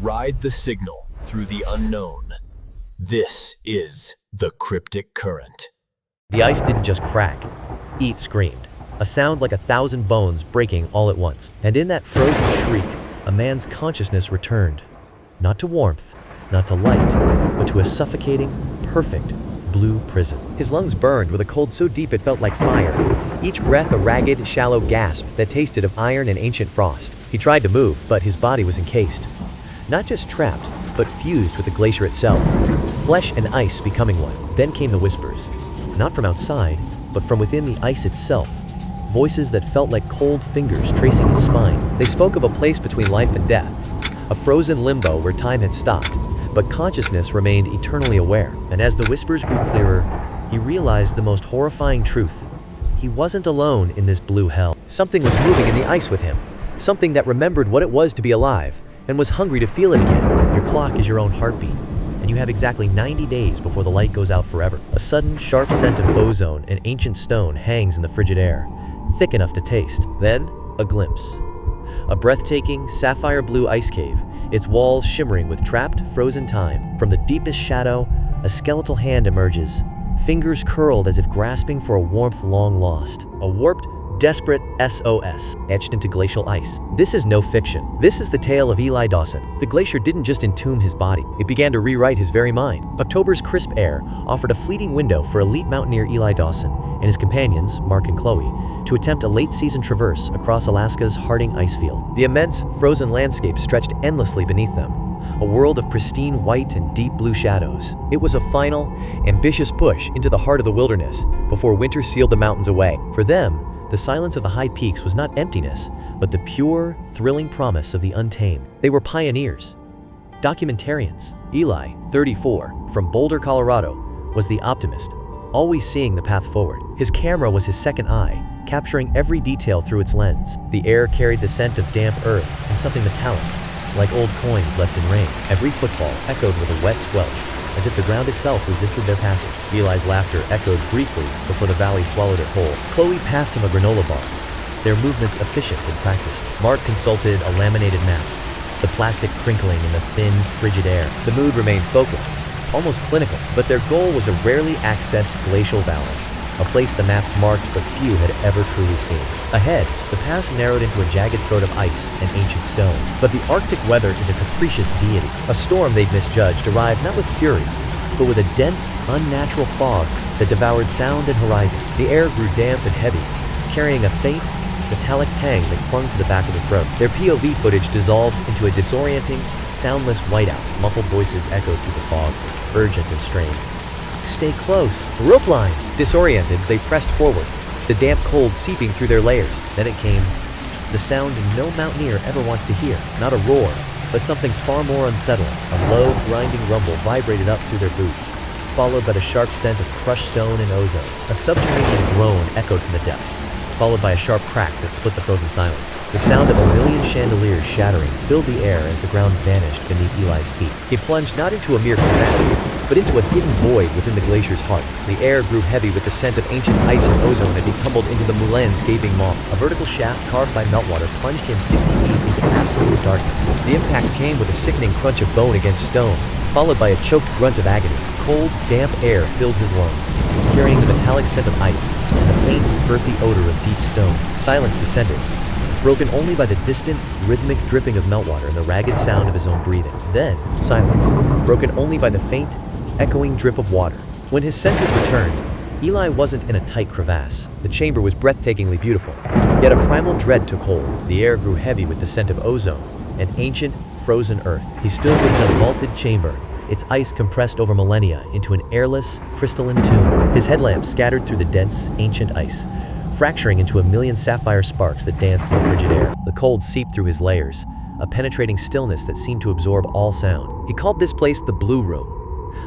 Ride the signal through the unknown. This is the cryptic current. The ice didn't just crack. It screamed. A sound like 1,000 bones breaking all at once. And in that frozen shriek, a man's consciousness returned. Not to warmth, not to light, but to a suffocating, perfect, blue prison. His lungs burned with a cold so deep it felt like fire. Each breath a ragged, shallow gasp that tasted of iron and ancient frost. He tried to move, but his body was encased. Not just trapped, but fused with the glacier itself. Flesh and ice becoming one. Then came the whispers. Not from outside, but from within the ice itself. Voices that felt like cold fingers tracing his spine. They spoke of a place between life and death. A frozen limbo where time had stopped, but consciousness remained eternally aware. And as the whispers grew clearer, he realized the most horrifying truth. He wasn't alone in this blue hell. Something was moving in the ice with him. Something that remembered what it was to be alive, and was hungry to feel it again. Your clock is your own heartbeat, and you have exactly 90 days before the light goes out forever. A sudden, sharp scent of ozone and ancient stone hangs in the frigid air, thick enough to taste. Then, a glimpse. A breathtaking, sapphire blue ice cave, its walls shimmering with trapped, frozen time. From the deepest shadow, a skeletal hand emerges, fingers curled as if grasping for a warmth long lost. A warped, desperate S.O.S. etched into glacial ice. This is no fiction. This is the tale of Eli Dawson. The glacier didn't just entomb his body, it began to rewrite his very mind. October's crisp air offered a fleeting window for elite mountaineer Eli Dawson and his companions, Mark and Chloe, to attempt a late-season traverse across Alaska's Harding icefield. The immense, frozen landscape stretched endlessly beneath them, a world of pristine white and deep blue shadows. It was a final, ambitious push into the heart of the wilderness before winter sealed the mountains away. For them, the silence of the high peaks was not emptiness, but the pure, thrilling promise of the untamed. They were pioneers, documentarians. Eli, 34, from Boulder, Colorado, was the optimist, always seeing the path forward. His camera was his second eye, capturing every detail through its lens. The air carried the scent of damp earth and something metallic, like old coins left in rain. Every footfall echoed with a wet squelch, as if the ground itself resisted their passage. Eli's laughter echoed briefly before the valley swallowed it whole. Chloe passed him a granola bar, their movements efficient and practiced. Mark consulted a laminated map, the plastic crinkling in the thin, frigid air. The mood remained focused, almost clinical, but their goal was a rarely accessed glacial valley, a place the maps marked but few had ever truly seen. Ahead, the pass narrowed into a jagged throat of ice and ancient stone. But the Arctic weather is a capricious deity. A storm they'd misjudged arrived not with fury, but with a dense, unnatural fog that devoured sound and horizon. The air grew damp and heavy, carrying a faint, metallic tang that clung to the back of the throat. Their POV footage dissolved into a disorienting, soundless whiteout. Muffled voices echoed through the fog, urgent and strained. Stay close. Rope line! Disoriented, they pressed forward, the damp cold seeping through their layers. Then it came, the sound no mountaineer ever wants to hear. Not a roar, but something far more unsettling. A low, grinding rumble vibrated up through their boots, followed by the sharp scent of crushed stone and ozone. A subterranean groan echoed from the depths, followed by a sharp crack that split the frozen silence. The sound of a million chandeliers shattering filled the air as the ground vanished beneath Eli's feet. He plunged not into a mere crevasse, but into a hidden void within the glacier's heart. The air grew heavy with the scent of ancient ice and ozone as he tumbled into the moulin's gaping maw. A vertical shaft carved by meltwater plunged him 60 feet into absolute darkness. The impact came with a sickening crunch of bone against stone, followed by a choked grunt of agony. Cold, damp air filled his lungs, carrying the metallic scent of ice and the faint, earthy odor of deep stone. Silence descended, broken only by the distant, rhythmic dripping of meltwater and the ragged sound of his own breathing. Then, silence, broken only by the faint, echoing drip of water. When his senses returned, Eli wasn't in a tight crevasse. The chamber was breathtakingly beautiful, yet a primal dread took hold. The air grew heavy with the scent of ozone and ancient, frozen earth. He stood within a vaulted chamber, its ice compressed over millennia into an airless, crystalline tomb. His headlamp scattered through the dense, ancient ice, fracturing into a million sapphire sparks that danced in the frigid air. The cold seeped through his layers, a penetrating stillness that seemed to absorb all sound. He called this place the Blue Room,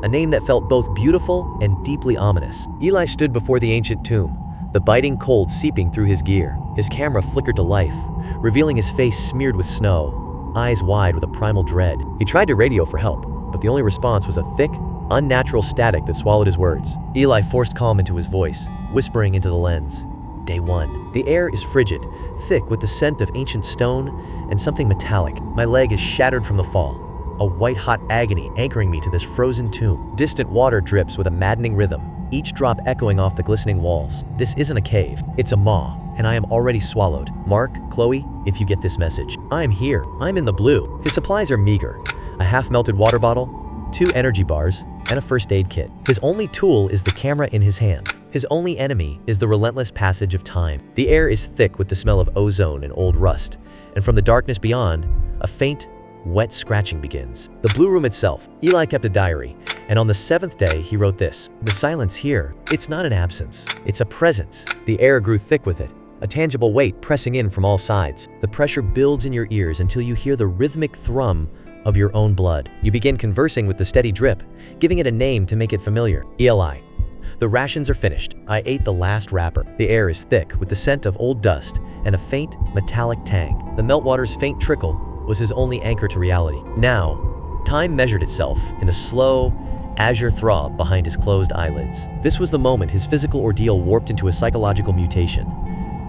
a name that felt both beautiful and deeply ominous. Eli stood before the ancient tomb, the biting cold seeping through his gear. His camera flickered to life, revealing his face smeared with snow, eyes wide with a primal dread. He tried to radio for help, but the only response was a thick, unnatural static that swallowed his words. Eli forced calm into his voice, whispering into the lens. Day 1. The air is frigid, thick with the scent of ancient stone and something metallic. My leg is shattered from the fall, a white-hot agony anchoring me to this frozen tomb. Distant water drips with a maddening rhythm, each drop echoing off the glistening walls. This isn't a cave, it's a maw, and I am already swallowed. Mark, Chloe, if you get this message, I am here. I'm in the blue. His supplies are meager. A half-melted water bottle, 2 energy bars, and a first aid kit. His only tool is the camera in his hand. His only enemy is the relentless passage of time. The air is thick with the smell of ozone and old rust, and from the darkness beyond, a faint, wet scratching begins. The blue room itself. Eli kept a diary, and on the 7th day he wrote this: "The silence here, it's not an absence, it's a presence." The air grew thick with it, a tangible weight pressing in from all sides. The pressure builds in your ears until you hear the rhythmic thrum of your own blood. You begin conversing with the steady drip, giving it a name to make it familiar. Eli. The rations are finished. I ate the last wrapper. The air is thick with the scent of old dust and a faint, metallic tang. The meltwater's faint trickle was his only anchor to reality. Now, time measured itself in the slow, azure throb behind his closed eyelids. This was the moment his physical ordeal warped into a psychological mutation.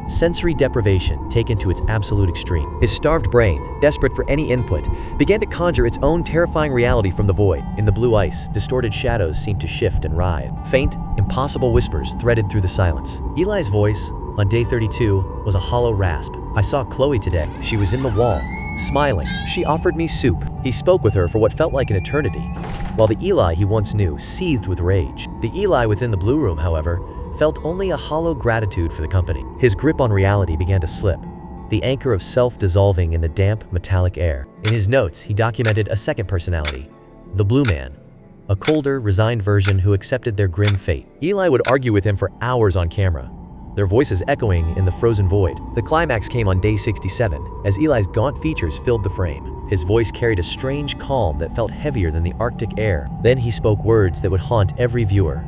Sensory deprivation taken to its absolute extreme. His starved brain, desperate for any input, began to conjure its own terrifying reality from the void. In the blue ice, distorted shadows seemed to shift and writhe. Faint, impossible whispers threaded through the silence. Eli's voice, on day 32, was a hollow rasp. "I saw Chloe today. She was in the wall, smiling. She offered me soup." He spoke with her for what felt like an eternity, while the Eli he once knew seethed with rage. The Eli within the blue room, however, felt only a hollow gratitude for the company. His grip on reality began to slip, the anchor of self dissolving in the damp, metallic air. In his notes, he documented a second personality, the Blue Man, a colder, resigned version who accepted their grim fate. Eli would argue with him for hours on camera, their voices echoing in the frozen void. The climax came on day 67, as Eli's gaunt features filled the frame. His voice carried a strange calm that felt heavier than the Arctic air. Then he spoke words that would haunt every viewer.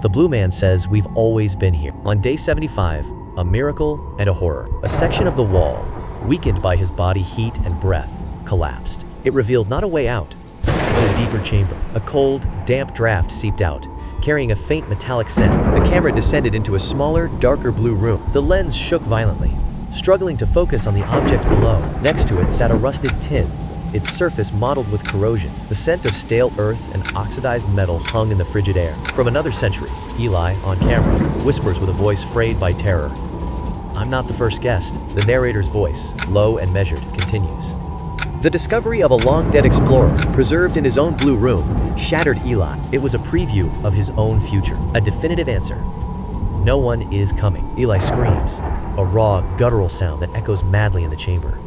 "The Blue Man says we've always been here." On day 75, a miracle and a horror. A section of the wall, weakened by his body heat and breath, collapsed. It revealed not a way out, but a deeper chamber. A cold, damp draft seeped out, carrying a faint metallic scent. The camera descended into a smaller, darker blue room. The lens shook violently, struggling to focus on the objects below. Next to it sat a rusted tin, its surface mottled with corrosion. The scent of stale earth and oxidized metal hung in the frigid air. From another century, Eli, on camera, whispers with a voice frayed by terror. "I'm not the first guest." The narrator's voice, low and measured, continues. The discovery of a long-dead explorer, preserved in his own blue room, shattered Eli. It was a preview of his own future, a definitive answer. "No one is coming." Eli screams, a raw, guttural sound that echoes madly in the chamber,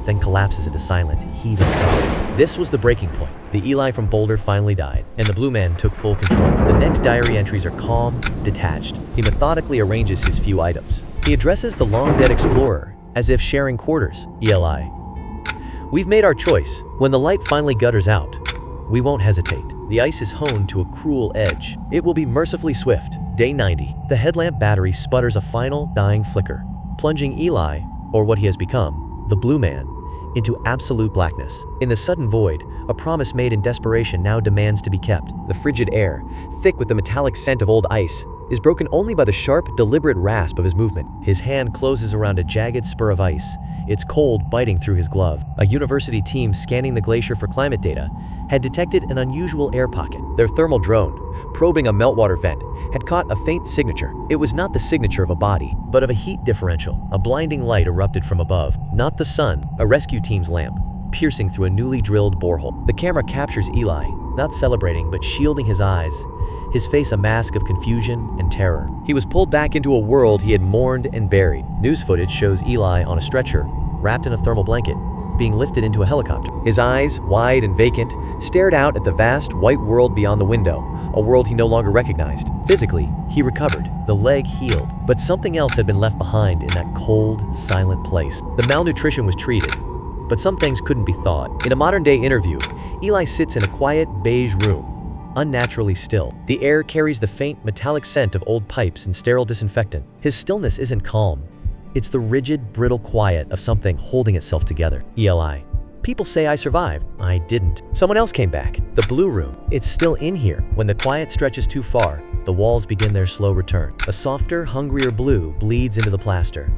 then collapses into silent, heaving sobs. This was the breaking point. The Eli from Boulder finally died, and the Blue Man took full control. The next diary entries are calm, detached. He methodically arranges his few items. He addresses the long-dead explorer, as if sharing quarters. Eli. "We've made our choice. When the light finally gutters out, we won't hesitate. The ice is honed to a cruel edge. It will be mercifully swift." Day 90. The headlamp battery sputters a final, dying flicker, plunging Eli, or what he has become, the Blue Man, into absolute blackness. In the sudden void, a promise made in desperation now demands to be kept. The frigid air, thick with the metallic scent of old ice, is broken only by the sharp, deliberate rasp of his movement. His hand closes around a jagged spur of ice, its cold biting through his glove. A university team scanning the glacier for climate data had detected an unusual air pocket. Their thermal drone, probing a meltwater vent, had caught a faint signature. It was not the signature of a body, but of a heat differential. A blinding light erupted from above. Not the sun, a rescue team's lamp, piercing through a newly drilled borehole. The camera captures Eli, not celebrating but shielding his eyes, his face a mask of confusion and terror. He was pulled back into a world he had mourned and buried. News footage shows Eli on a stretcher, wrapped in a thermal blanket, being lifted into a helicopter. His eyes, wide and vacant, stared out at the vast white world beyond the window, a world he no longer recognized. Physically, he recovered. The leg healed, but something else had been left behind in that cold, silent place. The malnutrition was treated, but some things couldn't be thawed. In a modern-day interview, Eli sits in a quiet, beige room, unnaturally still. The air carries the faint, metallic scent of old pipes and sterile disinfectant. His stillness isn't calm. It's the rigid, brittle quiet of something holding itself together. Eli. People say I survived. I didn't. Someone else came back. The blue room. It's still in here. When the quiet stretches too far, the walls begin their slow return. A softer, hungrier blue bleeds into the plaster.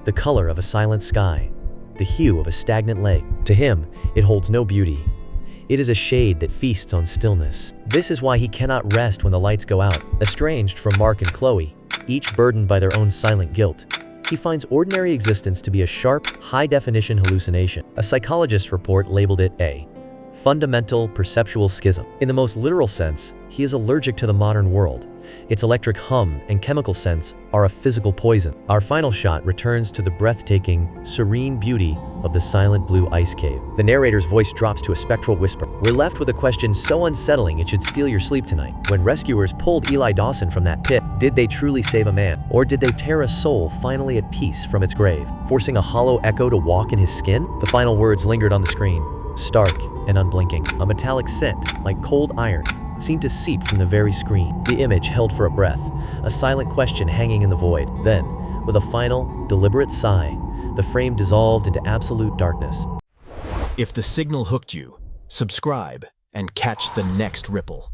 The color of a silent sky. The hue of a stagnant lake. To him, it holds no beauty. It is a shade that feasts on stillness. This is why he cannot rest when the lights go out. Estranged from Mark and Chloe, each burdened by their own silent guilt, he finds ordinary existence to be a sharp, high-definition hallucination. A psychologist's report labeled it a fundamental perceptual schism. In the most literal sense, he is allergic to the modern world. Its electric hum and chemical scents are a physical poison. Our final shot returns to the breathtaking, serene beauty of the silent blue ice cave. The narrator's voice drops to a spectral whisper. We're left with a question so unsettling it should steal your sleep tonight. When rescuers pulled Eli Dawson from that pit, did they truly save a man? Or did they tear a soul finally at peace from its grave, forcing a hollow echo to walk in his skin? The final words lingered on the screen, stark and unblinking. A metallic scent, like cold iron, seemed to seep from the very screen. The image held for a breath, a silent question hanging in the void. Then, with a final, deliberate sigh, the frame dissolved into absolute darkness. If the signal hooked you, subscribe and catch the next ripple.